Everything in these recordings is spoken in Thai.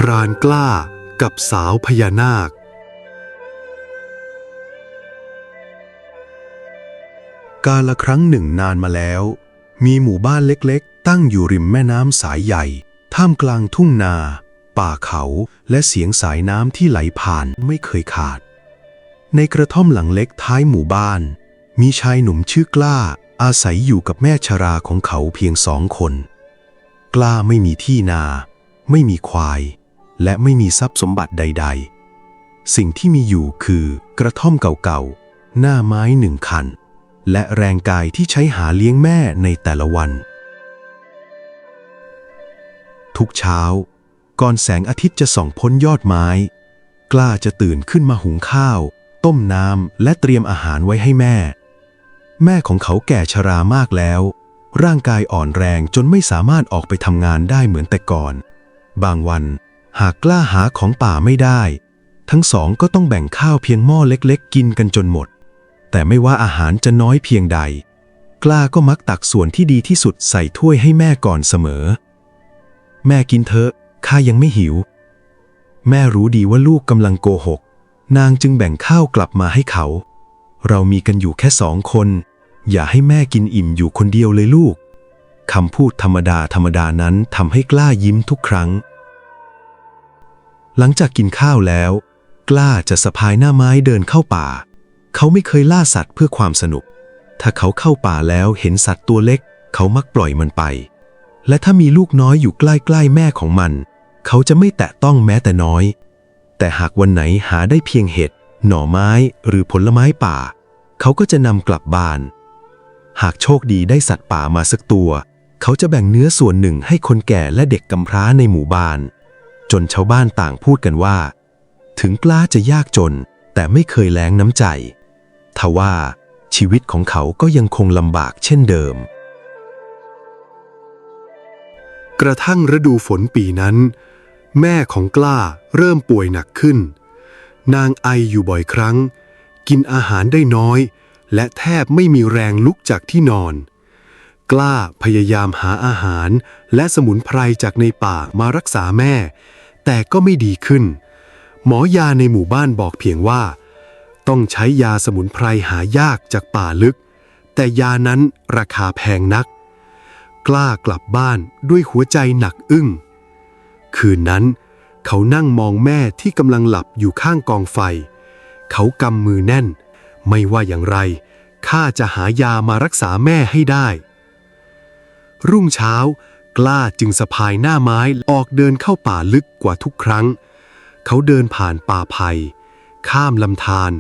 พรานกล้ากับสาวพญานาคกาลครั้งหนึ่งนานมาแล้วมีหมู่บ้านเล็กๆตั้งอยู่ริมแม่น้ำสายใหญ่ท่ามกลางทุ่งนาป่าเขาและเสียงสายน้ำที่ไหลผ่านไม่เคยขาดในกระท่อมหลังเล็กท้ายหมู่บ้านมีชายหนุ่มชื่อกล้าอาศัยอยู่กับแม่ชราของเขาเพียง2 คนกล้าไม่มีที่นาไม่มีควายและไม่มีทรัพย์สมบัติใดๆสิ่งที่มีอยู่คือกระท่อมเก่าๆหน้าไม้1 คันและแรงกายที่ใช้หาเลี้ยงแม่ในแต่ละวันทุกเช้าก่อนแสงอาทิตย์จะส่องพ้นยอดไม้กล้าจะตื่นขึ้นมาหุงข้าวต้มน้ำและเตรียมอาหารไว้ให้แม่ของเขาแก่ชรามากแล้วร่างกายอ่อนแรงจนไม่สามารถออกไปทำงานได้เหมือนแต่ก่อนบางวันหากกล้าหาของป่าไม่ได้ทั้งสองก็ต้องแบ่งข้าวเพียงหม้อเล็กๆกินกันจนหมดแต่ไม่ว่าอาหารจะน้อยเพียงใดกล้าก็มักตักส่วนที่ดีที่สุดใส่ถ้วยให้แม่ก่อนเสมอแม่กินเถอะข้ายังไม่หิวแม่รู้ดีว่าลูกกำลังโกหกนางจึงแบ่งข้าวกลับมาให้เขาเรามีกันอยู่แค่2 คนอย่าให้แม่กินอิ่มอยู่คนเดียวเลยลูกคำพูดธรรมดานั้นทำให้กล้ายิ้มทุกครั้งหลังจากกินข้าวแล้วกล้าจะสะพายหน้าไม้เดินเข้าป่าเขาไม่เคยล่าสัตว์เพื่อความสนุกถ้าเขาเข้าป่าแล้วเห็นสัตว์ตัวเล็กเขามักปล่อยมันไปและถ้ามีลูกน้อยอยู่ใกล้ๆแม่ของมันเขาจะไม่แตะต้องแม้แต่น้อยแต่หากวันไหนหาได้เพียงเห็ดหน่อไม้หรือผลไม้ป่าเขาก็จะนำกลับบ้านหากโชคดีได้สัตว์ป่ามาสักตัวเขาจะแบ่งเนื้อส่วนหนึ่งให้คนแก่และเด็กกำพร้าในหมู่บ้านจนชาวบ้านต่างพูดกันว่าถึงกล้าจะยากจนแต่ไม่เคยแล้งน้ำใจทว่าชีวิตของเขาก็ยังคงลำบากเช่นเดิมกระทั่งฤดูฝนปีนั้นแม่ของกล้าเริ่มป่วยหนักขึ้นนางไออยู่บ่อยครั้งกินอาหารได้น้อยและแทบไม่มีแรงลุกจากที่นอนกล้าพยายามหาอาหารและสมุนไพรจากในป่ามารักษาแม่แต่ก็ไม่ดีขึ้นหมอยาในหมู่บ้านบอกเพียงว่าต้องใช้ยาสมุนไพรหายากจากป่าลึกแต่ยานั้นราคาแพงนักกล้ากลับบ้านด้วยหัวใจหนักอึ้งคืนนั้นเขานั่งมองแม่ที่กำลังหลับอยู่ข้างกองไฟเขากำมือแน่นไม่ว่าอย่างไรข้าจะหายามารักษาแม่ให้ได้รุ่งเช้ากล้าจึงสะพายหน้าไม้ออกเดินเข้าป่าลึกกว่าทุกครั้งเขาเดินผ่านป่าไผ่ข้ามลำธาร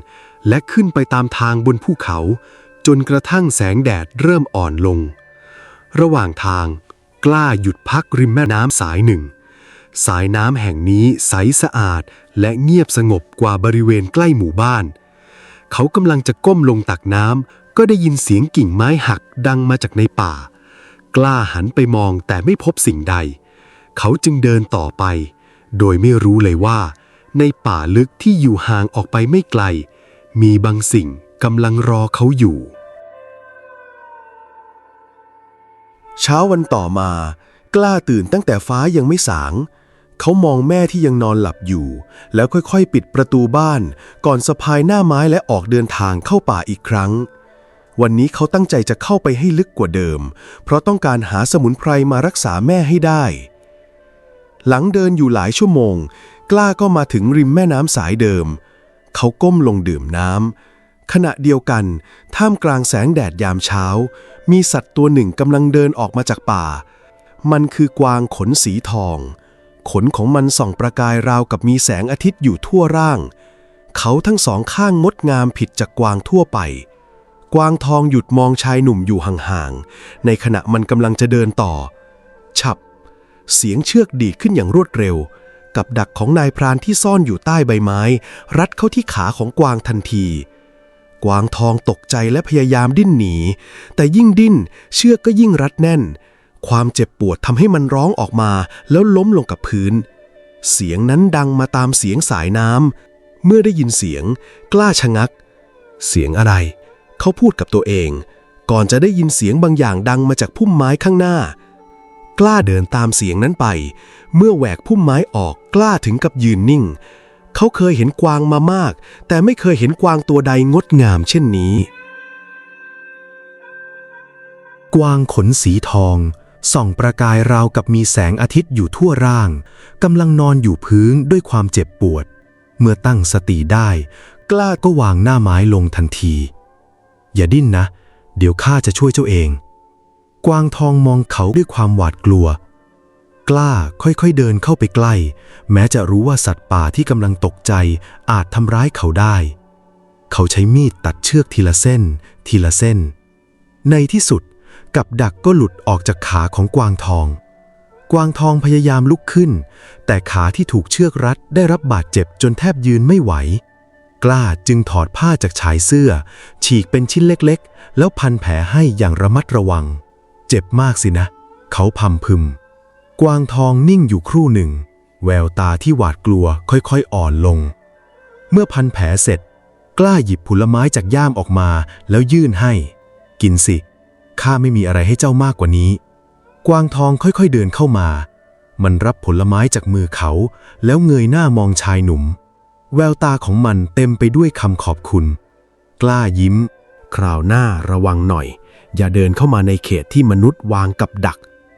และขึ้นไปตามทางบนภูเขาจนกระทั่งแสงแดดเริ่มอ่อนลงระหว่างทางกล้าหยุดพักริมแม่น้ำสายหนึ่งสายน้ำแห่งนี้ใสสะอาดและเงียบสงบกว่าบริเวณใกล้หมู่บ้านเขากำลังจะก้มลงตักน้ำก็ได้ยินเสียงกิ่งไม้หักดังมาจากในป่ากล้าหันไปมองแต่ไม่พบสิ่งใดเขาจึงเดินต่อไปโดยไม่รู้เลยว่าในป่าลึกที่อยู่ห่างออกไปไม่ไกลมีบางสิ่งกำลังรอเขาอยู่เช้าวันต่อมากล้าตื่นตั้งแต่ฟ้ายังไม่สางเขามองแม่ที่ยังนอนหลับอยู่แล้วค่อยๆปิดประตูบ้านก่อนสะพายหน้าไม้และออกเดินทางเข้าป่าอีกครั้งวันนี้เขาตั้งใจจะเข้าไปให้ลึกกว่าเดิมเพราะต้องการหาสมุนไพรมารักษาแม่ให้ได้หลังเดินอยู่หลายชั่วโมงกล้าก็มาถึงริมแม่น้ำสายเดิมเขาก้มลงดื่มน้ำขณะเดียวกันท่ามกลางแสงแดดยามเช้ามีสัตว์ตัวหนึ่งกำลังเดินออกมาจากป่ามันคือกวางขนสีทองขนของมันส่องประกายราวกับมีแสงอาทิตย์อยู่ทั่วร่างเขาทั้ง2ข้างงดงามผิดจากกวางทั่วไปกวางทองหยุดมองชายหนุ่มอยู่ห่างๆในขณะมันกำลังจะเดินต่อฉับเสียงเชือกดีดขึ้นอย่างรวดเร็วกับดักของนายพรานที่ซ่อนอยู่ใต้ใบไม้รัดเข้าที่ขาของกวางทันทีกวางทองตกใจและพยายามดิ้นหนีแต่ยิ่งดิ้นเชือกก็ยิ่งรัดแน่นความเจ็บปวดทำให้มันร้องออกมาแล้วล้มลงกับพื้นเสียงนั้นดังมาตามเสียงสายน้ำเมื่อได้ยินเสียงกล้าชะงักเสียงอะไรเขาพูดกับตัวเองก่อนจะได้ยินเสียงบางอย่างดังมาจากพุ่มไม้ข้างหน้า กล้าเดินตามเสียงนั้นไปเมื่อแหวกพุ่มไม้ออกกล้าถึงกับยืนนิ่งเขาเคยเห็นกวางมามากแต่ไม่เคยเห็นกวางตัวใดงดงามเช่นนี้กวางขนสีทองส่องประกายราวกับมีแสงอาทิตย์อยู่ทั่วร่างกำลังนอนอยู่พื้นด้วยความเจ็บปวดเมื่อตั้งสติได้กล้าก็วางหน้าไม้ลงทันทีอย่าดิ้นนะเดี๋ยวข้าจะช่วยเจ้าเองกวางทองมองเขาด้วยความหวาดกลัวกล้าค่อยๆเดินเข้าไปใกล้แม้จะรู้ว่าสัตว์ป่าที่กำลังตกใจอาจทำร้ายเขาได้เขาใช้มีดตัดเชือกทีละเส้นทีละเส้นในที่สุดกับดักก็หลุดออกจากขาของกวางทองกวางทองพยายามลุกขึ้นแต่ขาที่ถูกเชือกรัดได้รับบาดเจ็บจนแทบยืนไม่ไหวกล้าจึงถอดผ้าจากชายเสื้อฉีกเป็นชิ้นเล็กๆแล้วพันแผลให้อย่างระมัดระวังเจ็บมากสินะเขาพำพึมกวางทองนิ่งอยู่ครู่หนึ่งแววตาที่หวาดกลัวค่อยๆอ่อนลงเมื่อพันแผลเสร็จกล้าหยิบผลไม้จากย่ามออกมาแล้วยื่นให้กินสิข้าไม่มีอะไรให้เจ้ามากกว่านี้กวางทองค่อยๆเดินเข้ามามันรับผลไม้จากมือเขาแล้วเงยหน้ามองชายหนุ่มแววตาของมันเต็มไปด้วยคำขอบคุณกล้ายิ้มคราวหน้าระวังหน่อยอย่าเดินเข้ามาในเขตที่มนุษย์วางกับดัก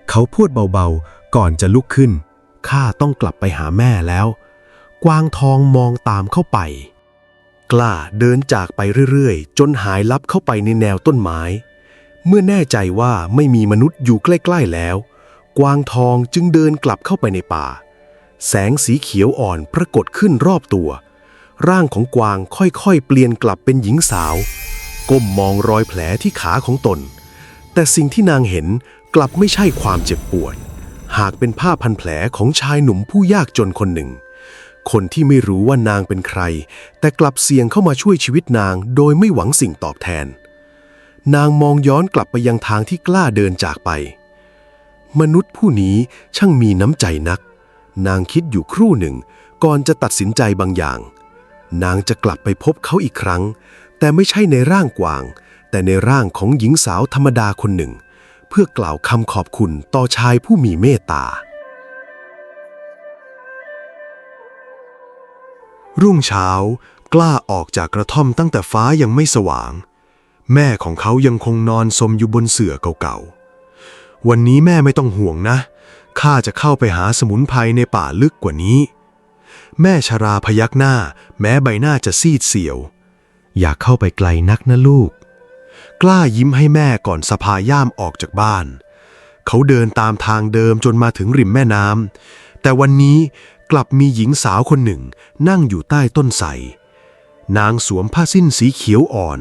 เขาพูดเบาๆก่อนจะลุกขึ้นข้าต้องกลับไปหาแม่แล้วกวางทองมองตามเข้าไปกล้าเดินจากไปเรื่อยๆจนหายลับเข้าไปในแนวต้นไม้เมื่อแน่ใจว่าไม่มีมนุษย์อยู่ใกล้ๆแล้วกวางทองจึงเดินกลับเข้าไปในป่าแสงสีเขียวอ่อนปรากฏขึ้นรอบตัวร่างของกวางค่อยๆเปลี่ยนกลับเป็นหญิงสาวก้มมองรอยแผลที่ขาของตนแต่สิ่งที่นางเห็นกลับไม่ใช่ความเจ็บปวดหากเป็นผ้าพันแผลของชายหนุ่มผู้ยากจนคนหนึ่งคนที่ไม่รู้ว่านางเป็นใครแต่กลับเสี่ยงเข้ามาช่วยชีวิตนางโดยไม่หวังสิ่งตอบแทนนางมองย้อนกลับไปยังทางที่กล้าเดินจากไปมนุษย์ผู้นี้ช่างมีน้ำใจนักนางคิดอยู่ครู่หนึ่งก่อนจะตัดสินใจบางอย่างนางจะกลับไปพบเขาอีกครั้งแต่ไม่ใช่ในร่างกวางแต่ในร่างของหญิงสาวธรรมดาคนหนึ่งเพื่อกล่าวคำขอบคุณต่อชายผู้มีเมตตารุ่งเช้ากล้าออกจากกระท่อมตั้งแต่ฟ้ายังไม่สว่างแม่ของเขายังคงนอนสมอยู่บนเสื่อเก่าๆวันนี้แม่ไม่ต้องห่วงนะข้าจะเข้าไปหาสมุนไพรในป่าลึกกว่านี้แม่ชราพยักหน้าแม้ใบหน้าจะซีดเซียวอยากเข้าไปไกลนักนะลูกกล้ายิ้มให้แม่ก่อนสะพายย่ามออกจากบ้านเขาเดินตามทางเดิมจนมาถึงริมแม่น้ำแต่วันนี้กลับมีหญิงสาวคนหนึ่งนั่งอยู่ใต้ต้นไทรนางสวมผ้าสิ้นสีเขียวอ่อน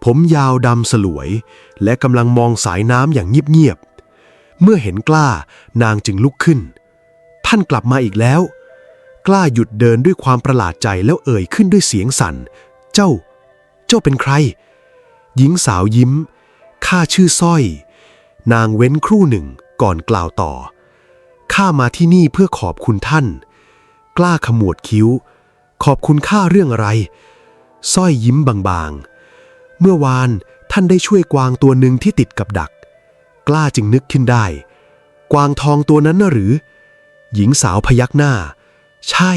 ผมยาวดำสลวยและกำลังมองสายน้ำอย่างเงียบๆเมื่อเห็นกล้านางจึงลุกขึ้นท่านกลับมาอีกแล้วกล้าหยุดเดินด้วยความประหลาดใจแล้วเอ่ยขึ้นด้วยเสียงสั่นเจ้าเป็นใครหญิงสาวยิ้มข้าชื่อสร้อยนางเว้นครู่หนึ่งก่อนกล่าวต่อข้ามาที่นี่เพื่อขอบคุณท่านกล้าขมวดคิ้วขอบคุณข้าเรื่องอะไรสร้อยยิ้มบางๆเมื่อวานท่านได้ช่วยกวางตัวหนึ่งที่ติดกับดักกล้าจึงนึกขึ้นได้กวางทองตัวนั้นน่ะหรือหญิงสาวพยักหน้าใช่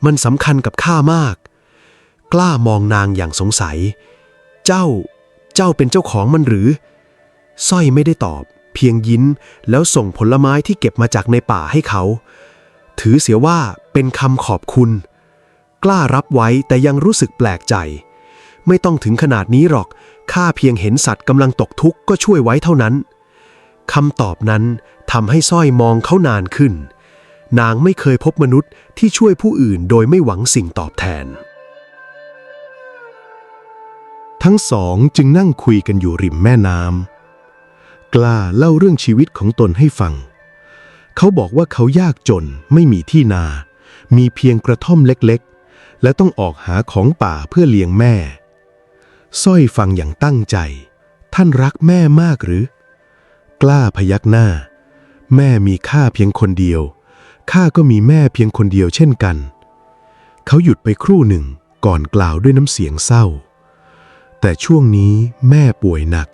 มันสำคัญกับข้ามากกล้ามองนางอย่างสงสัยเจ้าเป็นเจ้าของมันหรือสร้อยไม่ได้ตอบเพียงยิ้มแล้วส่งผลไม้ที่เก็บมาจากในป่าให้เขาถือเสียว่าเป็นคำขอบคุณกล้ารับไว้แต่ยังรู้สึกแปลกใจไม่ต้องถึงขนาดนี้หรอกข้าเพียงเห็นสัตว์กำลังตกทุกข์ก็ช่วยไว้เท่านั้นคำตอบนั้นทำให้สร้อยมองเขานานขึ้นนางไม่เคยพบมนุษย์ที่ช่วยผู้อื่นโดยไม่หวังสิ่งตอบแทนทั้งสองจึงนั่งคุยกันอยู่ริมแม่น้ำกล้าเล่าเรื่องชีวิตของตนให้ฟังเขาบอกว่าเขายากจนไม่มีที่นามีเพียงกระท่อมเล็กๆและต้องออกหาของป่าเพื่อเลี้ยงแม่สร้อยฟังอย่างตั้งใจท่านรักแม่มากหรือกล้าพยักหน้าแม่มีข้าเพียงคนเดียวข้าก็มีแม่เพียงคนเดียวเช่นกันเขาหยุดไปครู่หนึ่งก่อนกล่าวด้วยน้ำเสียงเศร้าแต่ช่วงนี้แม่ป่วยหนัก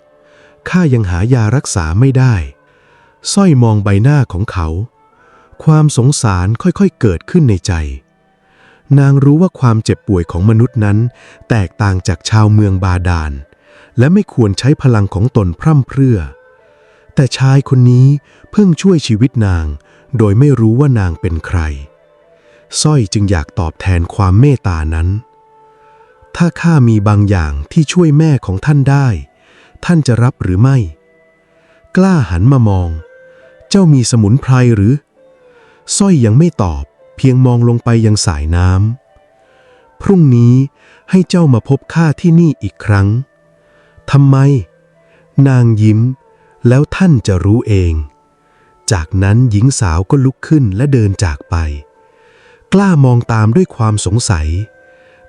ข้ายังหายารักษาไม่ได้ สร้อยมองใบหน้าของเขาความสงสารค่อยๆเกิดขึ้นในใจนางรู้ว่าความเจ็บป่วยของมนุษย์นั้นแตกต่างจากชาวเมืองบาดาลและไม่ควรใช้พลังของตนพร่ำเพรื่อแต่ชายคนนี้เพิ่งช่วยชีวิตนางโดยไม่รู้ว่านางเป็นใครสร้อยจึงอยากตอบแทนความเมตตานั้นถ้าข้ามีบางอย่างที่ช่วยแม่ของท่านได้ท่านจะรับหรือไม่กล้าหันมามองเจ้ามีสมุนไพรหรือสร้อยยังไม่ตอบเพียงมองลงไปยังสายน้ำพรุ่งนี้ให้เจ้ามาพบข้าที่นี่อีกครั้งทำไมนางยิ้มแล้วท่านจะรู้เองจากนั้นหญิงสาวก็ลุกขึ้นและเดินจากไปกล้ามองตามด้วยความสงสัย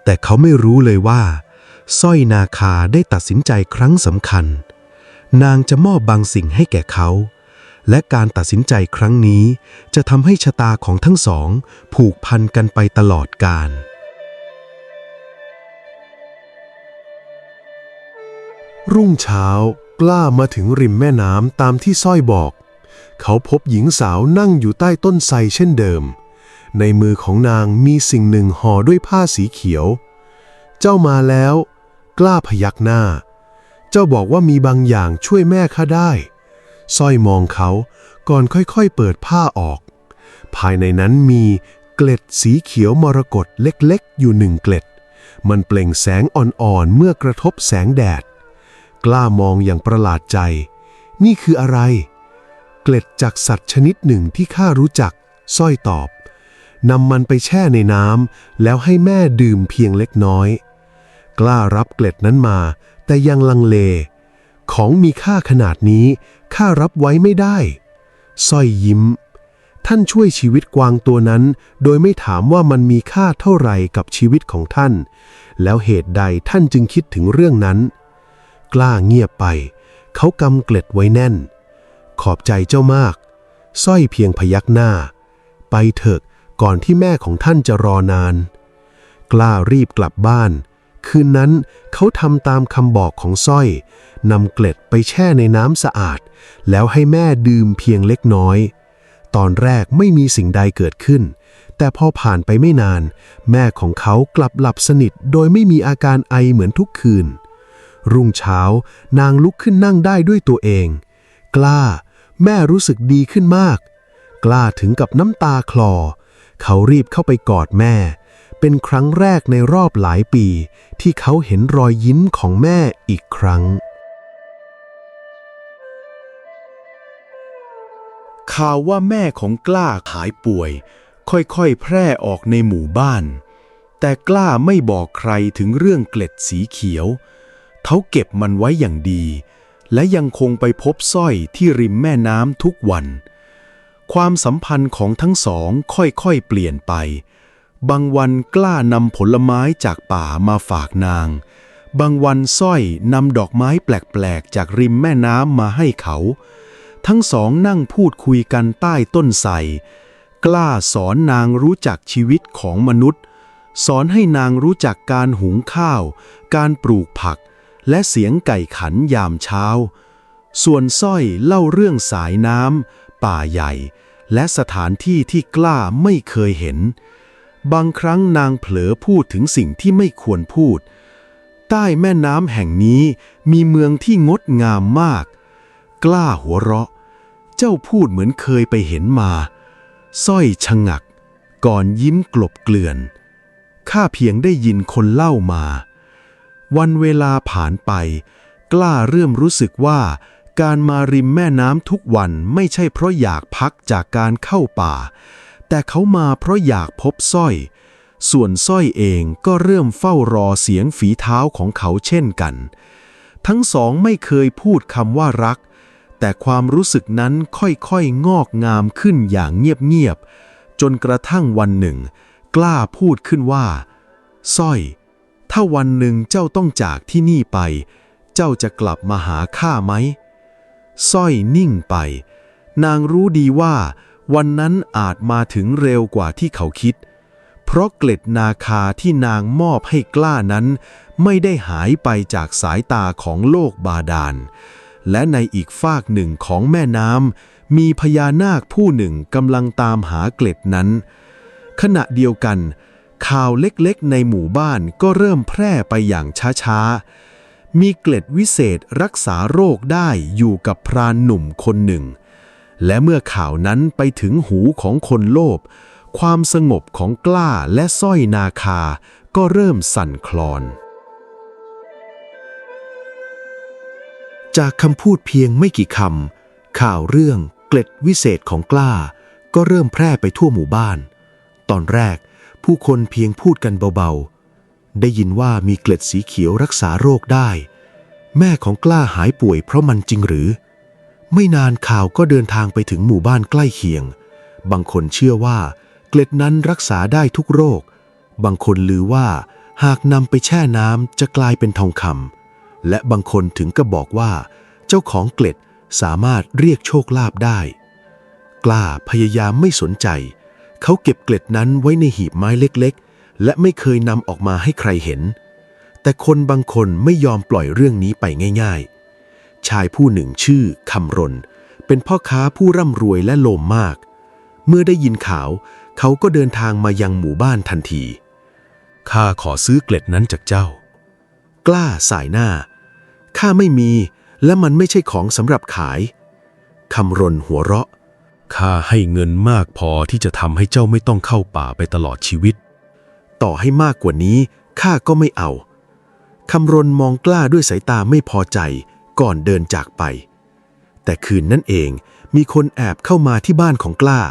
แต่เขาไม่รู้เลยว่าสร้อยนาคาได้ตัดสินใจครั้งสำคัญนางจะมอบบางสิ่งให้แก่เขาและการตัดสินใจครั้งนี้จะทำให้ชะตาของทั้งสองผูกพันกันไปตลอดกาลรุ่งเช้ากล้ามาถึงริมแม่น้ำตามที่สร้อยบอกเขาพบหญิงสาวนั่งอยู่ใต้ต้นไทรเช่นเดิมในมือของนางมีสิ่งหนึ่งห่อด้วยผ้าสีเขียวเจ้ามาแล้วกล้าพยักหน้าเจ้าบอกว่ามีบางอย่างช่วยแม่ข้าได้สร้อยมองเขาก่อนค่อยๆเปิดผ้าออกภายในนั้นมีเกล็ดสีเขียวมรกตเล็กๆอยู่1เกล็ดมันเปล่งแสงอ่อนๆเมื่อกระทบแสงแดดกล้ามองอย่างประหลาดใจนี่คืออะไรเกล็ดจากสัตว์ชนิดหนึ่งที่ข้ารู้จักสร้อยตอบนำมันไปแช่ในน้ำแล้วให้แม่ดื่มเพียงเล็กน้อยกล้ารับเกล็ดนั้นมาแต่ยังลังเลของมีค่าขนาดนี้ข้ารับไว้ไม่ได้สร้อยยิ้มท่านช่วยชีวิตกวางตัวนั้นโดยไม่ถามว่ามันมีค่าเท่าไหร่กับชีวิตของท่านแล้วเหตุใดท่านจึงคิดถึงเรื่องนั้นกล้าเงียบไปเขากำเกล็ดไว้แน่นขอบใจเจ้ามากสร้อยเพียงพยักหน้าไปเถอะก่อนที่แม่ของท่านจะรอนานกล้ารีบกลับบ้านคืนนั้นเขาทำตามคำบอกของสร้อยนำเกล็ดไปแช่ในน้ำสะอาดแล้วให้แม่ดื่มเพียงเล็กน้อยตอนแรกไม่มีสิ่งใดเกิดขึ้นแต่พอผ่านไปไม่นานแม่ของเขากลับหลับสนิทโดยไม่มีอาการไอเหมือนทุกคืนรุ่งเช้านางลุกขึ้นนั่งได้ด้วยตัวเองกล้าแม่รู้สึกดีขึ้นมากกล้าถึงกับน้ำตาคลอเขารีบเข้าไปกอดแม่เป็นครั้งแรกในรอบหลายปีที่เขาเห็นรอยยิ้มของแม่อีกครั้งข่าวว่าแม่ของกล้าหายป่วยค่อยๆแพร่ออกในหมู่บ้านแต่กล้าไม่บอกใครถึงเรื่องเกล็ดสีเขียวเขาเก็บมันไว้อย่างดีและยังคงไปพบสร้อยที่ริมแม่น้ำทุกวันความสัมพันธ์ของทั้งสองค่อยๆเปลี่ยนไปบางวันกล้านำผลไม้จากป่ามาฝากนางบางวันสร้อยนำดอกไม้แปลกๆจากริมแม่น้ำมาให้เขาทั้งสองนั่งพูดคุยกันใต้ต้นไทรกล้าสอนนางรู้จักชีวิตของมนุษย์สอนให้นางรู้จักการหุงข้าวการปลูกผักและเสียงไก่ขันยามเช้าส่วนสร้อยเล่าเรื่องสายน้ำป่าใหญ่และสถานที่ที่กล้าไม่เคยเห็นบางครั้งนางเผลอพูดถึงสิ่งที่ไม่ควรพูดใต้แม่น้ำแห่งนี้มีเมืองที่งดงามมากกล้าหัวเราะเจ้าพูดเหมือนเคยไปเห็นมาสร้อยชะงักก่อนยิ้มกลบเกลื่อนข้าเพียงได้ยินคนเล่ามาวันเวลาผ่านไปกล้าเริ่มรู้สึกว่าการมาริมแม่น้ำทุกวันไม่ใช่เพราะอยากพักจากการเข้าป่าแต่เขามาเพราะอยากพบสร้อยส่วนสร้อยเองก็เริ่มเฝ้ารอเสียงฝีเท้าของเขาเช่นกันทั้งสองไม่เคยพูดคำว่ารักแต่ความรู้สึกนั้นค่อยๆงอกงามขึ้นอย่างเงียบๆจนกระทั่งวันหนึ่งกล้าพูดขึ้นว่าสร้อยถ้าวันหนึ่งเจ้าต้องจากที่นี่ไปเจ้าจะกลับมาหาข้าไหมสร้อยนิ่งไปนางรู้ดีว่าวันนั้นอาจมาถึงเร็วกว่าที่เขาคิดเพราะเกล็ดนาคาที่นางมอบให้กล้านั้นไม่ได้หายไปจากสายตาของโลกบาดาล และในอีกฟากหนึ่งของแม่น้ำมีพญานาคผู้หนึ่งกำลังตามหาเกล็ดนั้นขณะเดียวกันข่าวเล็กๆในหมู่บ้านก็เริ่มแพร่ไปอย่างช้าๆมีเกล็ดวิเศษรักษาโรคได้อยู่กับพรานหนุ่มคนหนึ่งและเมื่อข่าวนั้นไปถึงหูของคนโลภความสงบของกล้าและสร้อยนาคาก็เริ่มสั่นคลอนจากคำพูดเพียงไม่กี่คำข่าวเรื่องเกล็ดวิเศษของกล้าก็เริ่มแพร่ไปทั่วหมู่บ้านตอนแรกผู้คนเพียงพูดกันเบาๆได้ยินว่ามีเกล็ดสีเขียวรักษาโรคได้แม่ของกล้าหายป่วยเพราะมันจริงหรือไม่นานข่าวก็เดินทางไปถึงหมู่บ้านใกล้เคียงบางคนเชื่อว่าเกล็ดนั้นรักษาได้ทุกโรคบางคนลือว่าหากนำไปแช่น้ำจะกลายเป็นทองคำและบางคนถึงก็บอกว่าเจ้าของเกล็ดสามารถเรียกโชคลาภได้กล้าพยายามไม่สนใจเขาเก็บเกล็ดนั้นไว้ในหีบไม้เล็กๆและไม่เคยนำออกมาให้ใครเห็นแต่คนบางคนไม่ยอมปล่อยเรื่องนี้ไปง่ายๆชายผู้หนึ่งชื่อคำรณเป็นพ่อค้าผู้ร่ำรวยและโลภมากเมื่อได้ยินข่าวเขาก็เดินทางมายังหมู่บ้านทันทีข้าขอซื้อเกล็ดนั้นจากเจ้ากล้าสายหน้าข้าไม่มีและมันไม่ใช่ของสำหรับขายคำรณหัวเราะข้าให้เงินมากพอที่จะทำให้เจ้าไม่ต้องเข้าป่าไปตลอดชีวิตต่อให้มากกว่านี้ข้าก็ไม่เอาคำรณมองกล้าด้วยสายตาไม่พอใจก่อนเดินจากไปแต่คืนนั้นเองมีคนแอบเข้ามาที่บ้านของกล้า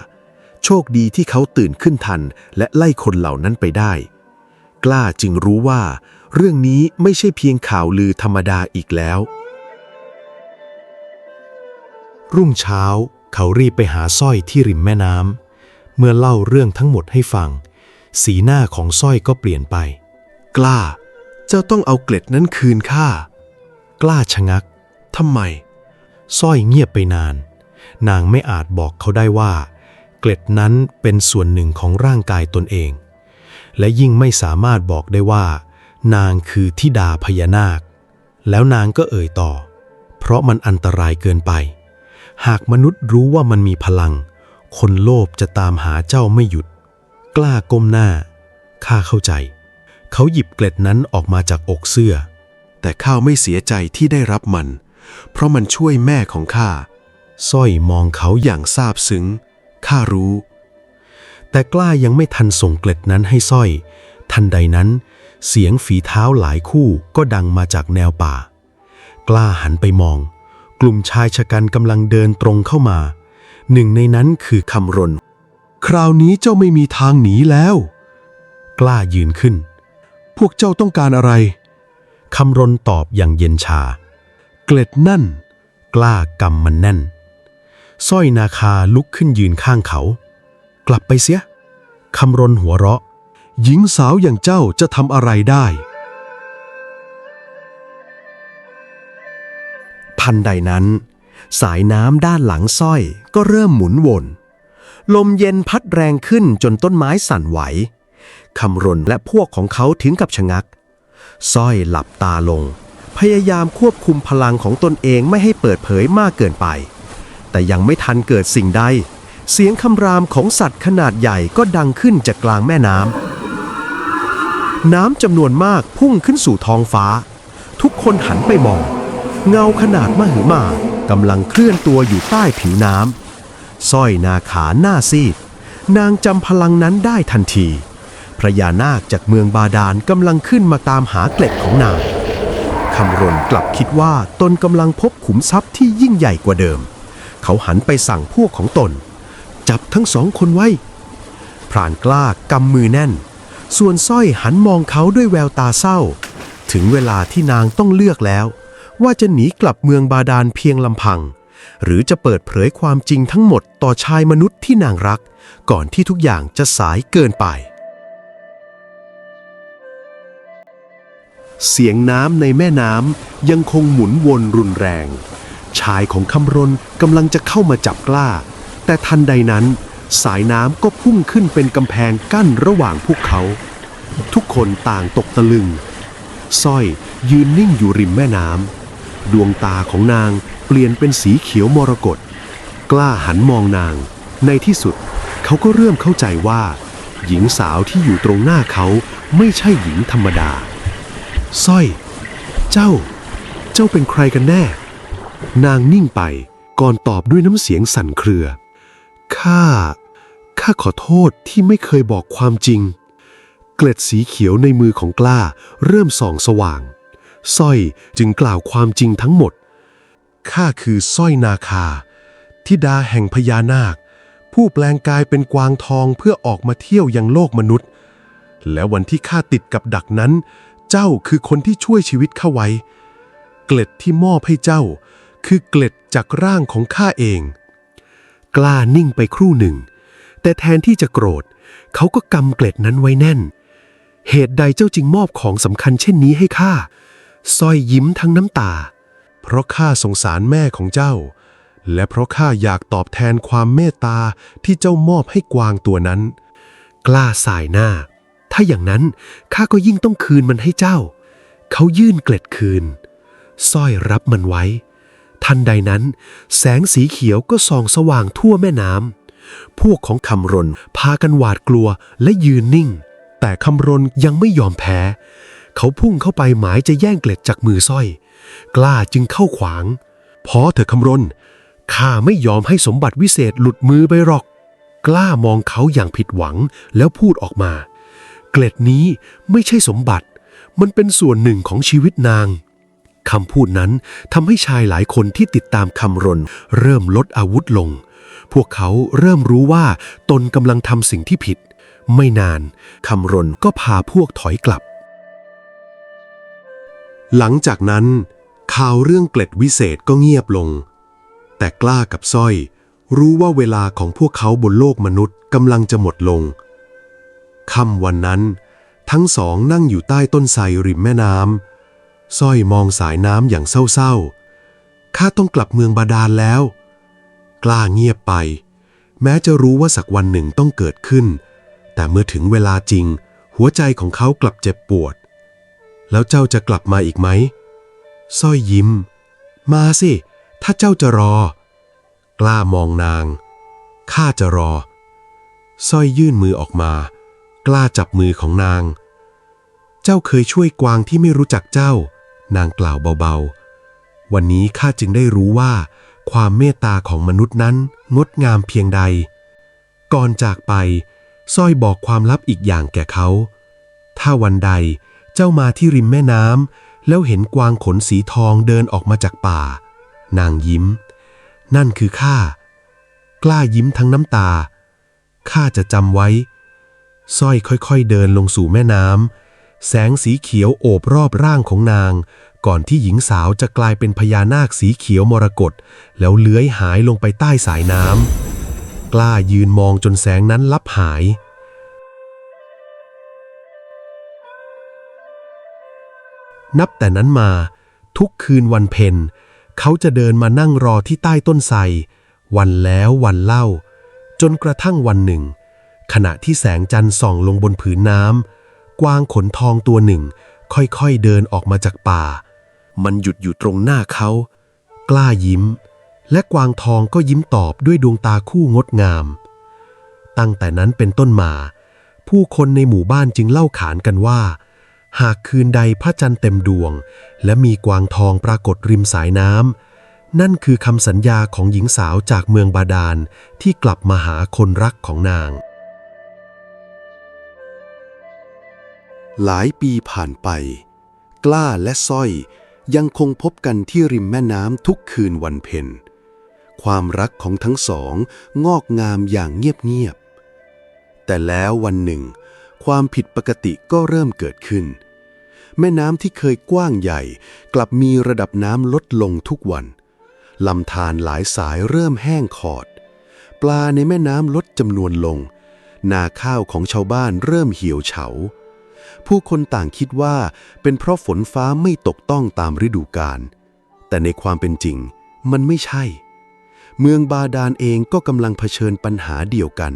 โชคดีที่เขาตื่นขึ้นทันและไล่คนเหล่านั้นไปได้กล้าจึงรู้ว่าเรื่องนี้ไม่ใช่เพียงข่าวลือธรรมดาอีกแล้วรุ่งเช้าเขารีบไปหาสร้อยที่ริมแม่น้ำเมื่อเล่าเรื่องทั้งหมดให้ฟังสีหน้าของสร้อยก็เปลี่ยนไปกล้าเจ้าต้องเอาเกล็ดนั้นคืนข้ากล้าชะงักทำไมสร้อยเงียบไปนานนางไม่อาจบอกเขาได้ว่าเกล็ดนั้นเป็นส่วนหนึ่งของร่างกายตนเองและยิ่งไม่สามารถบอกได้ว่านางคือธิดาพญานาคแล้วนางก็เอ่ยต่อเพราะมันอันตรายเกินไปหากมนุษย์รู้ว่ามันมีพลังคนโลภจะตามหาเจ้าไม่หยุดกล้าก้มหน้าข้าเข้าใจเขาหยิบเกล็ดนั้นออกมาจากอกเสื้อแต่ข้าไม่เสียใจที่ได้รับมันเพราะมันช่วยแม่ของข้าสร้อยมองเขาอย่างซาบซึ้งข้ารู้แต่กล้ายังไม่ทันส่งเกล็ดนั้นให้สร้อยทันใดนั้นเสียงฝีเท้าหลายคู่ก็ดังมาจากแนวป่ากล้าหันไปมองกลุ่มชายชะกันกำลังเดินตรงเข้ามาหนึ่งในนั้นคือคำรณคราวนี้เจ้าไม่มีทางหนีแล้วกล้ายืนขึ้นพวกเจ้าต้องการอะไรคำรณตอบอย่างเย็นชาเกล็ดนั่นกล้ากำมันแน่นสร้อยนาคาลุกขึ้นยืนข้างเขากลับไปเสียคำรณหัวเราะหญิงสาวอย่างเจ้าจะทำอะไรได้ทันใดนั้นสายน้ำด้านหลังสร้อยก็เริ่มหมุนวนลมเย็นพัดแรงขึ้นจนต้นไม้สั่นไหวคำรณและพวกของเขาถึงกับชะงักสร้อยหลับตาลงพยายามควบคุมพลังของตนเองไม่ให้เปิดเผยมากเกินไปแต่ยังไม่ทันเกิดสิ่งใดเสียงคำรามของสัตว์ขนาดใหญ่ก็ดังขึ้นจากกลางแม่น้ำน้ำจำนวนมากพุ่งขึ้นสู่ท้องฟ้าทุกคนหันไปมองเงาขนาดมหึมากำลังเคลื่อนตัวอยู่ใต้ผิวน้ำสร้อยนาขาหน้าซีดนางจำพลังนั้นได้ทันทีพญานาคจากเมืองบาดาลกำลังขึ้นมาตามหาเกล็ดของนางคำรณกลับคิดว่าตนกำลังพบขุมทรัพย์ที่ยิ่งใหญ่กว่าเดิมเขาหันไปสั่งพวกของตนจับทั้งสองคนไว้พรานกล้ากำมือแน่นส่วนสร้อยหันมองเขาด้วยแววตาเศร้าถึงเวลาที่นางต้องเลือกแล้วว่าจะหนีกลับเมืองบาดาลเพียงลำพังหรือจะเปิดเผยความจริงทั้งหมดต่อชายมนุษย์ที่นางรักก่อนที่ทุกอย่างจะสายเกินไปเสียงน้ำในแม่น้ำยังคงหมุนวนรุนแรงชายของคำรณกำลังจะเข้ามาจับกล้าแต่ทันใดนั้นสายน้ำก็พุ่งขึ้นเป็นกำแพงกั้นระหว่างพวกเขาทุกคนต่างตกตะลึงสร้อยยืนนิ่งอยู่ริมแม่น้ำดวงตาของนางเป ลี่ยนเป็นสีเขียวมรกตกล้าหันมองนางในที่สุดเขาก็เริ่มเข้าใจว่าหญิงสาวที่อยู่ตรงหน้าเขาไม่ใช่หญิงธรรมดาสร้อยเจ้าเป็นใครกันแน่นางนิ่งไปก่อนตอบด้วยน้ำเสียงสั่นเครือข้าขอโทษที่ไม่เคยบอกความจริงเกล็ดสีเขียวในมือของกล้าเริ่มส่องสว่างสร้อยจึงกล่าวความจริงทั้งหมดข้าคือสร้อยนาคาธิดาแห่งพญานาคผู้แปลงกายเป็นกวางทองเพื่อออกมาเที่ยวยังโลกมนุษย์และวันที่ข้าติดกับดักนั้นเจ้าคือคนที่ช่วยชีวิตข้าไว้เกล็ดที่มอบให้เจ้าคือเกล็ดจากร่างของข้าเองกล้านิ่งไปครู่หนึ่งแต่แทนที่จะโกรธเขาก็กำเกล็ดนั้นไว้แน่นเหตุใดเจ้าจึงมอบของสำคัญเช่นนี้ให้ข้าสร้อยยิ้มทั้งน้ำตาเพราะข้าสงสารแม่ของเจ้าและเพราะข้าอยากตอบแทนความเมตตาที่เจ้ามอบให้กวางตัวนั้นกล้าสายหน้าถ้าอย่างนั้นข้าก็ยิ่งต้องคืนมันให้เจ้าเขายื่นเกล็ดคืนสร้อยรับมันไว้ทันใดนั้นแสงสีเขียวก็ส่องสว่างทั่วแม่น้ำพวกของคำรณพากันหวาดกลัวและยืนนิ่งแต่คำรณยังไม่ยอมแพ้เขาพุ่งเข้าไปหมายจะแย่งเกล็ดจากมือสร้อยกล้าจึงเข้าขวางพอเถอะคำรณข้าไม่ยอมให้สมบัติวิเศษหลุดมือไปหรอกกล้ามองเขาอย่างผิดหวังแล้วพูดออกมาเกล็ดนี้ไม่ใช่สมบัติมันเป็นส่วนหนึ่งของชีวิตนางคำพูดนั้นทำให้ชายหลายคนที่ติดตามคำรณเริ่มลดอาวุธลงพวกเขาเริ่มรู้ว่าตนกำลังทำสิ่งที่ผิดไม่นานคำรณก็พาพวกถอยกลับหลังจากนั้นข่าวเรื่องเกล็ดวิเศษก็เงียบลงแต่กล้ากับสร้อยรู้ว่าเวลาของพวกเขาบนโลกมนุษย์กำลังจะหมดลงค่ำวันนั้นทั้งสองนั่งอยู่ใต้ต้นไทรริมแม่น้ำสร้อยมองสายน้ำอย่างเศร้าๆข้าต้องกลับเมืองบาดาลแล้วกล้าเงียบไปแม้จะรู้ว่าสักวันหนึ่งต้องเกิดขึ้นแต่เมื่อถึงเวลาจริงหัวใจของเขากลับเจ็บปวดแล้วเจ้าจะกลับมาอีกไหมสร้อยยิ้มมาสิถ้าเจ้าจะรอกล้ามองนางข้าจะรอสร้อยยื่นมือออกมากล้าจับมือของนางเจ้าเคยช่วยกวางที่ไม่รู้จักเจ้านางกล่าวเบาๆวันนี้ข้าจึงได้รู้ว่าความเมตตาของมนุษย์นั้นงดงามเพียงใดก่อนจากไปสร้อยบอกความลับอีกอย่างแก่เขาถ้าวันใดเจ้ามาที่ริมแม่น้ำแล้วเห็นกวางขนสีทองเดินออกมาจากป่านางยิ้มนั่นคือข้ากล้ายิ้มทั้งน้ำตาข้าจะจำไว้สร้อยค่อยๆเดินลงสู่แม่น้ำแสงสีเขียวโอบรอบร่างของนางก่อนที่หญิงสาวจะกลายเป็นพญานาคสีเขียวมรกตแล้วเลื้อยหายลงไปใต้สายน้ำกล้ายืนมองจนแสงนั้นลับหายนับแต่นั้นมาทุกคืนวันเพ็ญเขาจะเดินมานั่งรอที่ใต้ต้นไทรวันแล้ววันเล่าจนกระทั่งวันหนึ่งขณะที่แสงจันทร์ส่องลงบนผืนน้ำกวางขนทองตัวหนึ่งค่อยๆเดินออกมาจากป่ามันหยุดอยู่ตรงหน้าเขากล้ายิ้มและกวางทองก็ยิ้มตอบด้วยดวงตาคู่งดงามตั้งแต่นั้นเป็นต้นมาผู้คนในหมู่บ้านจึงเล่าขานกันว่าหากคืนใดพระจันทร์เต็มดวงและมีกวางทองปรากฏริมสายน้ำนั่นคือคำสัญญาของหญิงสาวจากเมืองบาดาลที่กลับมาหาคนรักของนางหลายปีผ่านไปกล้าและสร้อยยังคงพบกันที่ริมแม่น้ำทุกคืนวันเพ็ญความรักของทั้งสองงอกงามอย่างเงียบๆแต่แล้ววันหนึ่งความผิดปกติก็เริ่มเกิดขึ้นแม่น้ำที่เคยกว้างใหญ่กลับมีระดับน้ำลดลงทุกวันลำธารหลายสายเริ่มแห้งขอดปลาในแม่น้ำลดจำนวนลงนาข้าวของชาวบ้านเริ่มเหี่ยวเฉาผู้คนต่างคิดว่าเป็นเพราะฝนฟ้าไม่ตกต้องตามฤดูกาลแต่ในความเป็นจริงมันไม่ใช่เมืองบาดาลเองก็กำลังเผชิญปัญหาเดียวกัน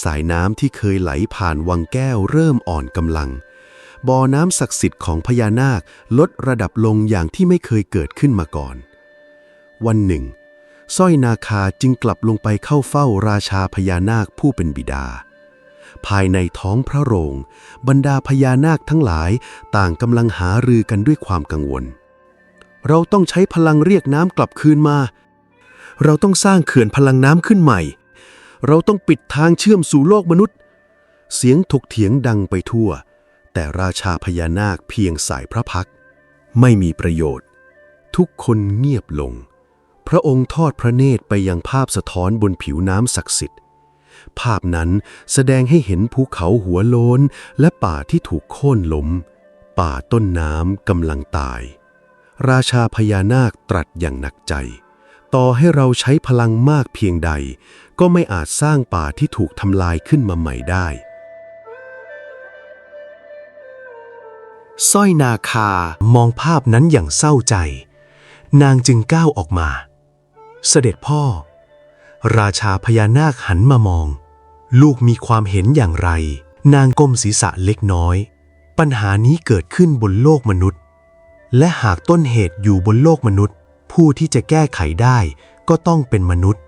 สายน้ำที่เคยไหลผ่านวังแก้วเริ่มอ่อนกำลังบ่อน้ำศักดิ์สิทธิ์ของพญานาคลดระดับลงอย่างที่ไม่เคยเกิดขึ้นมาก่อน วันหนึ่งสร้อยนาคาจึงกลับลงไปเข้าเฝ้าราชาพญานาคผู้เป็นบิดาภายในท้องพระโรงบรรดาพญานาคทั้งหลายต่างกำลังหารือกันด้วยความกังวลเราต้องใช้พลังเรียกน้ำกลับคืนมาเราต้องสร้างเขื่อนพลังน้ำขึ้นใหม่เราต้องปิดทางเชื่อมสู่โลกมนุษย์เสียงถกเถียงดังไปทั่วแต่ราชาพญานาคเพียงสายพระพักตร์ไม่มีประโยชน์ทุกคนเงียบลงพระองค์ทอดพระเนตรไปยังภาพสะท้อนบนผิวน้ำศักดิ์สิทธิ์ภาพนั้นแสดงให้เห็นภูเขาหัวโล้นและป่าที่ถูกโค่นล้มป่าต้นน้ำกำลังตายราชาพญานาคตรัสอย่างหนักใจต่อให้เราใช้พลังมากเพียงใดก็ไม่อาจสร้างป่าที่ถูกทำลายขึ้นมาใหม่ได้สร้อยนาคามองภาพนั้นอย่างเศร้าใจนางจึงก้าวออกมาเสด็จพ่อราชาพญานาคหันมามองลูกมีความเห็นอย่างไรนางก้มศีรษะเล็กน้อยปัญหานี้เกิดขึ้นบนโลกมนุษย์และหากต้นเหตุอยู่บนโลกมนุษย์ผู้ที่จะแก้ไขได้ก็ต้องเป็นมนุษย์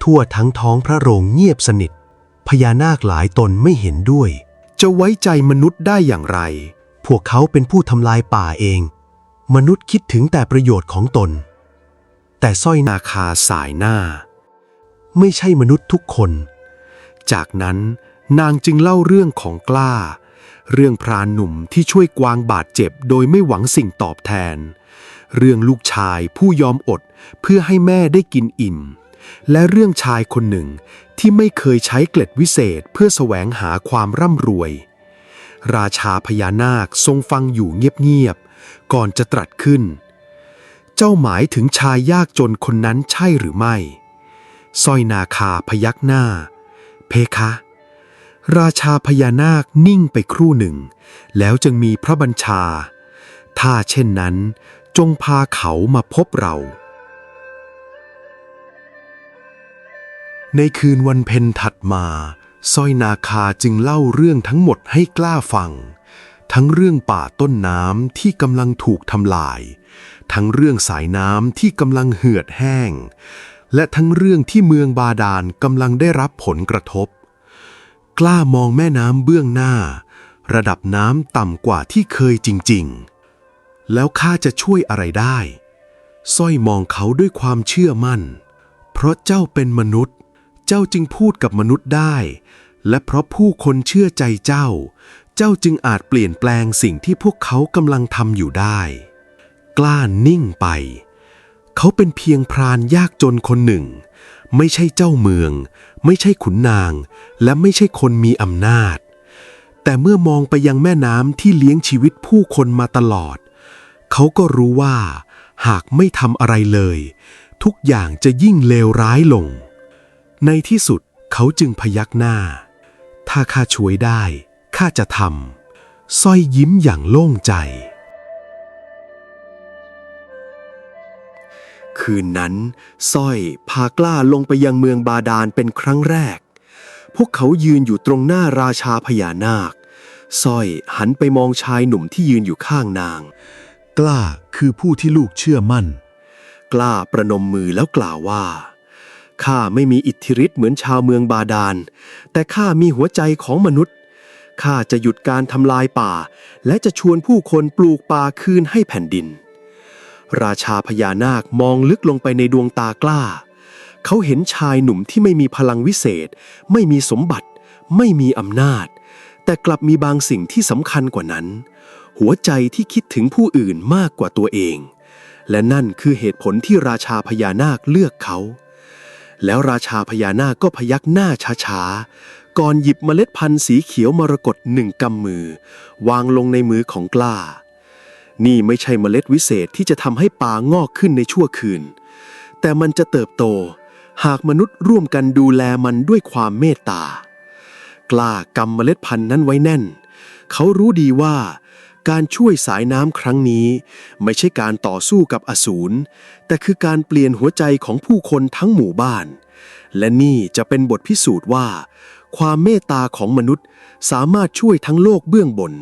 ทั่วทั้งท้องพระโรงเงียบสนิทพญานาคหลายตนไม่เห็นด้วยจะไว้ใจมนุษย์ได้อย่างไรพวกเขาเป็นผู้ทำลายป่าเองมนุษย์คิดถึงแต่ประโยชน์ของตนแต่สร้อยนาคาสายหน้าไม่ใช่มนุษย์ทุกคนจากนั้นนางจึงเล่าเรื่องของกล้าเรื่องพรานหนุ่มที่ช่วยกวางบาดเจ็บโดยไม่หวังสิ่งตอบแทนเรื่องลูกชายผู้ยอมอดเพื่อให้แม่ได้กินอิ่มและเรื่องชายคนหนึ่งที่ไม่เคยใช้เกล็ดวิเศษเพื่อแสวงหาความร่ำรวยราชาพญานาคทรงฟังอยู่เงียบๆก่อนจะตรัสขึ้นเจ้าหมายถึงชายยากจนคนนั้นใช่หรือไม่สร้อยนาคาพยักหน้าเพคะราชาพญานาคนิ่งไปครู่หนึ่งแล้วจึงมีพระบัญชาถ้าเช่นนั้นจงพาเขามาพบเราในคืนวันเพ็ญถัดมาสร้อยนาคาจึงเล่าเรื่องทั้งหมดให้กล้าฟังทั้งเรื่องป่าต้นน้ำที่กำลังถูกทำลายทั้งเรื่องสายน้ำที่กำลังเหือดแห้งและทั้งเรื่องที่เมืองบาดาลกำลังได้รับผลกระทบกล้ามองแม่น้ำเบื้องหน้าระดับน้ำต่ำกว่าที่เคยจริงๆแล้วข้าจะช่วยอะไรได้สร้อยมองเขาด้วยความเชื่อมั่นเพราะเจ้าเป็นมนุษย์เจ้าจึงพูดกับมนุษย์ได้และเพราะผู้คนเชื่อใจเจ้าจึงอาจเปลี่ยนแปลงสิ่งที่พวกเขากำลังทำอยู่ได้กล้านิ่งไปเขาเป็นเพียงพรานยากจนคนหนึ่งไม่ใช่เจ้าเมืองไม่ใช่ขุนนางและไม่ใช่คนมีอำนาจแต่เมื่อมองไปยังแม่น้ำที่เลี้ยงชีวิตผู้คนมาตลอดเขาก็รู้ว่าหากไม่ทำอะไรเลยทุกอย่างจะยิ่งเลวร้ายลงในที่สุดเขาจึงพยักหน้าถ้าข้าช่วยได้ข้าจะทำสร้อยยิ้มอย่างโล่งใจคืนนั้นสร้อยพากล้าลงไปยังเมืองบาดาลเป็นครั้งแรกพวกเขายืนอยู่ตรงหน้าราชาพญานาคสร้อยหันไปมองชายหนุ่มที่ยืนอยู่ข้างนางกล้าคือผู้ที่ลูกเชื่อมั่นกล้าประนมมือแล้วกล่าวว่าข้าไม่มีอิทธิฤทธิ์เหมือนชาวเมืองบาดาลแต่ข้ามีหัวใจของมนุษย์ข้าจะหยุดการทำลายป่าและจะชวนผู้คนปลูกป่าคืนให้แผ่นดินราชาพญานาคมองลึกลงไปในดวงตากล้าเขาเห็นชายหนุ่มที่ไม่มีพลังวิเศษไม่มีสมบัติไม่มีอำนาจแต่กลับมีบางสิ่งที่สำคัญกว่านั้นหัวใจที่คิดถึงผู้อื่นมากกว่าตัวเองและนั่นคือเหตุผลที่ราชาพญานาคเลือกเขาแล้วราชาพญานาคก็พยักหน้าช้าๆก่อนหยิบเมล็ดพันธุ์สีเขียวมรกต1 กำมือวางลงในมือของกล้านี่ไม่ใช่เมล็ดวิเศษที่จะทำให้ป่างอกขึ้นในชั่วคืนแต่มันจะเติบโตหากมนุษย์ร่วมกันดูแลมันด้วยความเมตตากล้ากำเมล็ดพันธุ์นั้นไว้แน่นเขารู้ดีว่าการช่วยสายน้ำครั้งนี้ไม่ใช่การต่อสู้กับอสูรแต่คือการเปลี่ยนหัวใจของผู้คนทั้งหมู่บ้านและนี่จะเป็นบทพิสูจน์ว่าความเมตตาของมนุษย์สามารถช่วยทั้งโลกเบื้องบน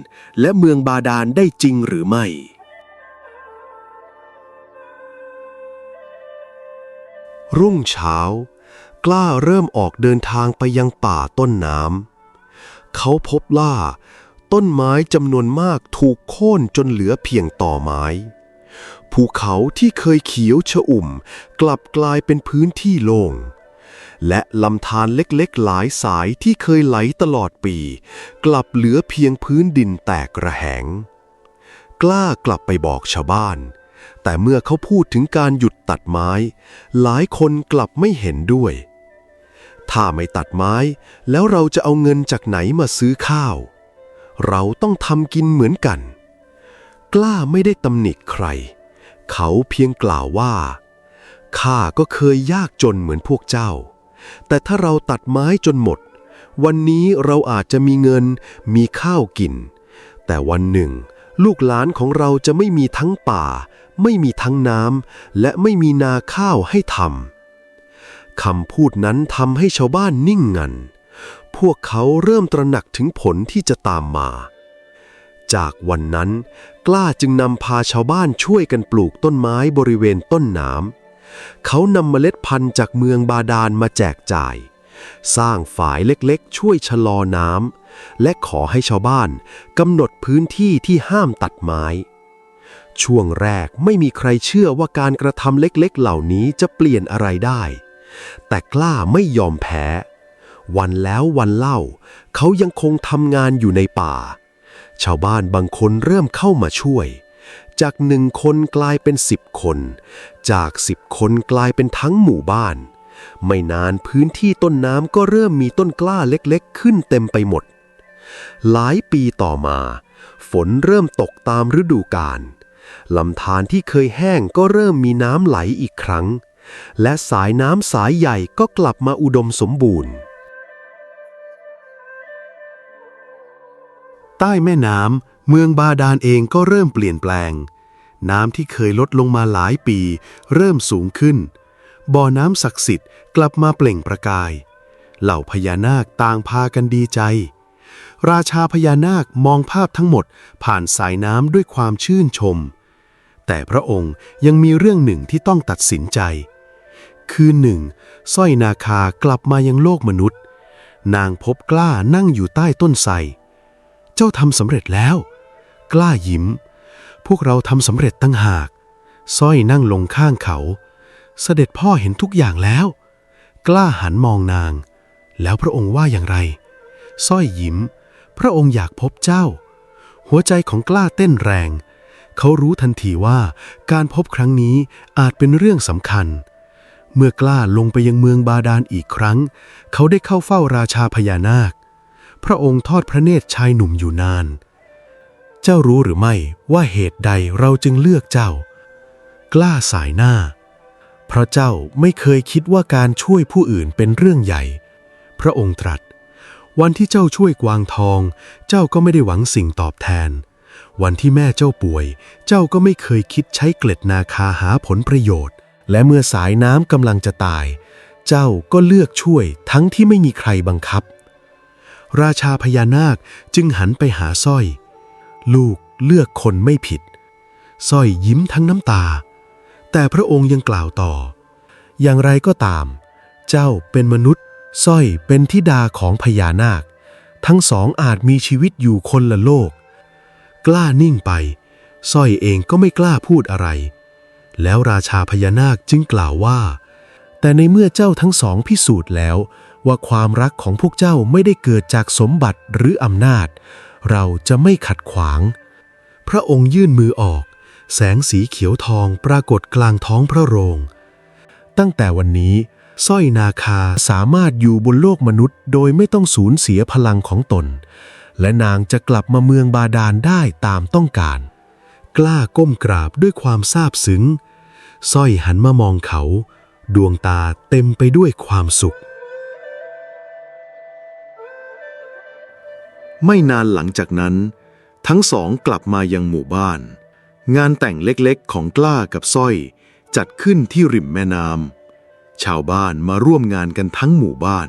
และเมืองบาดาลได้จริงหรือไม่ รุ่งเช้า กล้าเริ่มออกเดินทางไปยังป่าต้นน้ำเขาพบว่าต้นไม้จำนวนมากถูกโค่นจนเหลือเพียงต่อไม้ภูเขาที่เคยเขียวชอุ่มกลับกลายเป็นพื้นที่โล่งและลำธารเล็กๆหลายสายที่เคยไหลตลอดปีกลับเหลือเพียงพื้นดินแตกระแหงกล้ากลับไปบอกชาวบ้านแต่เมื่อเขาพูดถึงการหยุดตัดไม้หลายคนกลับไม่เห็นด้วยถ้าไม่ตัดไม้แล้วเราจะเอาเงินจากไหนมาซื้อข้าวเราต้องทำกินเหมือนกันกล้าไม่ได้ตำหนิใครเขาเพียงกล่าวว่าข้าก็เคยยากจนเหมือนพวกเจ้าแต่ถ้าเราตัดไม้จนหมดวันนี้เราอาจจะมีเงินมีข้าวกินแต่วันหนึ่งลูกหลานของเราจะไม่มีทั้งป่าไม่มีทั้งน้ำและไม่มีนาข้าวให้ทำคำพูดนั้นทำให้ชาวบ้านนิ่งงันพวกเขาเริ่มตระหนักถึงผลที่จะตามมาจากวันนั้นกล้าจึงนำพาชาวบ้านช่วยกันปลูกต้นไม้บริเวณต้นน้ำเขานำเมล็ดพันธุ์จากเมืองบาดาลมาแจกจ่ายสร้างฝายเล็กๆช่วยชะลอน้ำและขอให้ชาวบ้านกำหนดพื้นที่ที่ห้ามตัดไม้ช่วงแรกไม่มีใครเชื่อว่าการกระทำเล็กๆเหล่านี้จะเปลี่ยนอะไรได้แต่กล้าไม่ยอมแพ้วันแล้ววันเล่าเขายังคงทำงานอยู่ในป่าชาวบ้านบางคนเริ่มเข้ามาช่วยจาก1 คนกลายเป็น10 คนจาก10 คนกลายเป็นทั้งหมู่บ้านไม่นานพื้นที่ต้นน้ำก็เริ่มมีต้นกล้าเล็กๆขึ้นเต็มไปหมดหลายปีต่อมาฝนเริ่มตกตามฤดูกาลลำธารที่เคยแห้งก็เริ่มมีน้ำไหลอีกครั้งและสายน้ำสายใหญ่ก็กลับมาอุดมสมบูรณ์ใต้แม่น้ำเมืองบาดาลเองก็เริ่มเปลี่ยนแปลงน้ำที่เคยลดลงมาหลายปีเริ่มสูงขึ้นบ่อน้ำศักดิ์สิทธิ์กลับมาเปล่งประกายเหล่าพญานาคต่างพากันดีใจราชาพญานาคมองภาพทั้งหมดผ่านสายน้ำด้วยความชื่นชมแต่พระองค์ยังมีเรื่องหนึ่งที่ต้องตัดสินใจคือ1สร้อยนาคากลับมายังโลกมนุษย์นางพบกล้านั่งอยู่ใต้ต้นไทรเจ้าทำสำเร็จแล้วกล้ายิ้มพวกเราทำสำเร็จตั้งหากสร้อยนั่งลงข้างเขาเสด็จพ่อเห็นทุกอย่างแล้วกล้าหันมองนางแล้วพระองค์ว่าอย่างไรสร้อยยิ้มพระองค์อยากพบเจ้าหัวใจของกล้าเต้นแรงเขารู้ทันทีว่าการพบครั้งนี้อาจเป็นเรื่องสำคัญเมื่อกล้าลงไปยังเมืองบาดาลอีกครั้งเขาได้เข้าเฝ้าราชาพญานาคพระองค์ทอดพระเนตรชายหนุ่มอยู่นานเจ้ารู้หรือไม่ว่าเหตุใดเราจึงเลือกเจ้ากล้าสายหน้าเพราะเจ้าไม่เคยคิดว่าการช่วยผู้อื่นเป็นเรื่องใหญ่พระองค์ตรัสวันที่เจ้าช่วยกวางทองเจ้าก็ไม่ได้หวังสิ่งตอบแทนวันที่แม่เจ้าป่วยเจ้าก็ไม่เคยคิดใช้เกล็ดนาคาหาผลประโยชน์และเมื่อสายน้ำกำลังจะตายเจ้าก็เลือกช่วยทั้งที่ไม่มีใครบังคับราชาพญานาคจึงหันไปหาสร้อยลูกเลือกคนไม่ผิดสร้อยยิ้มทั้งน้ำตาแต่พระองค์ยังกล่าวต่ออย่างไรก็ตามเจ้าเป็นมนุษย์สร้อยเป็นธิดาของพญานาคทั้งสองอาจมีชีวิตอยู่คนละโลกกล้านิ่งไปสร้อยเองก็ไม่กล้าพูดอะไรแล้วราชาพญานาคจึงกล่าวว่าแต่ในเมื่อเจ้าทั้งสองพิสูจน์แล้วว่าความรักของพวกเจ้าไม่ได้เกิดจากสมบัติหรืออำนาจเราจะไม่ขัดขวางพระองค์ยื่นมือออกแสงสีเขียวทองปรากฏกลางท้องพระโรงตั้งแต่วันนี้สร้อยนาคาสามารถอยู่บนโลกมนุษย์โดยไม่ต้องสูญเสียพลังของตนและนางจะกลับมาเมืองบาดาลได้ตามต้องการกล้าก้มกราบด้วยความซาบซึ้งสร้อยหันมามองเขาดวงตาเต็มไปด้วยความสุขไม่นานหลังจากนั้นทั้งสองกลับมายังหมู่บ้านงานแต่งเล็กๆของกล้ากับสร้อยจัดขึ้นที่ริมแม่น้ำชาวบ้านมาร่วมงานกันทั้งหมู่บ้าน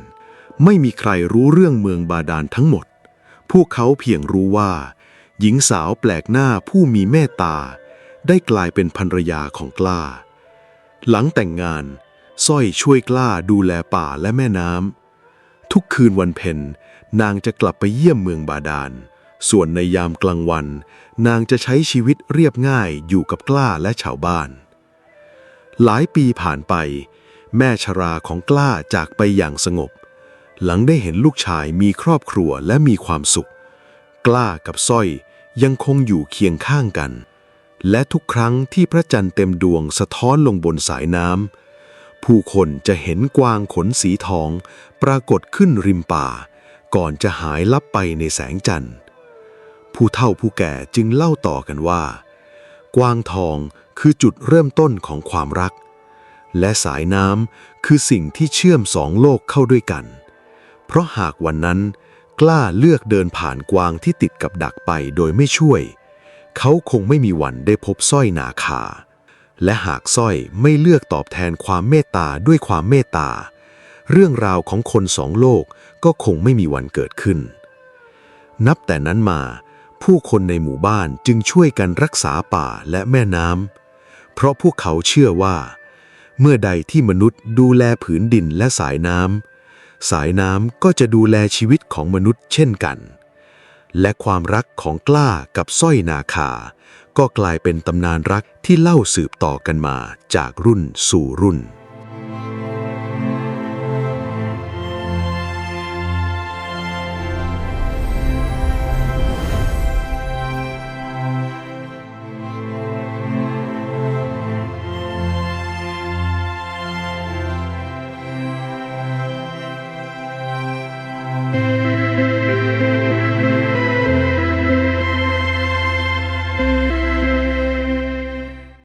ไม่มีใครรู้เรื่องเมืองบาดาลทั้งหมดพวกเขาเพียงรู้ว่าหญิงสาวแปลกหน้าผู้มีเมตตาได้กลายเป็นภรรยาของกล้าหลังแต่งงาน สร้อยช่วยกล้าดูแลป่าและแม่น้ำทุกคืนวันเพ็ญนางจะกลับไปเยี่ยมเมืองบาดาลส่วนในยามกลางวันนางจะใช้ชีวิตเรียบง่ายอยู่กับกล้าและชาวบ้านหลายปีผ่านไปแม่ชราของกล้าจากไปอย่างสงบหลังได้เห็นลูกชายมีครอบครัวและมีความสุขกล้ากับสร้อยยังคงอยู่เคียงข้างกันและทุกครั้งที่พระจันทร์เต็มดวงสะท้อนลงบนสายน้ำผู้คนจะเห็นกวางขนสีทองปรากฏขึ้นริมป่าก่อนจะหายลับไปในแสงจันทร์ผู้เฒ่าผู้แก่จึงเล่าต่อกันว่ากวางทองคือจุดเริ่มต้นของความรักและสายน้ำคือสิ่งที่เชื่อมสองโลกเข้าด้วยกันเพราะหากวันนั้นกล้าเลือกเดินผ่านกวางที่ติดกับดักไปโดยไม่ช่วยเขาคงไม่มีวันได้พบสร้อยนาคาและหากสร้อยไม่เลือกตอบแทนความเมตตาด้วยความเมตตาเรื่องราวของคนสองโลกก็คงไม่มีวันเกิดขึ้นนับแต่นั้นมาผู้คนในหมู่บ้านจึงช่วยกันรักษาป่าและแม่น้ำเพราะพวกเขาเชื่อว่าเมื่อใดที่มนุษย์ดูแลผืนดินและสายน้ำก็จะดูแลชีวิตของมนุษย์เช่นกันและความรักของกล้ากับสร้อยนาคาก็กลายเป็นตำนานรักที่เล่าสืบต่อกันมาจากรุ่นสู่รุ่น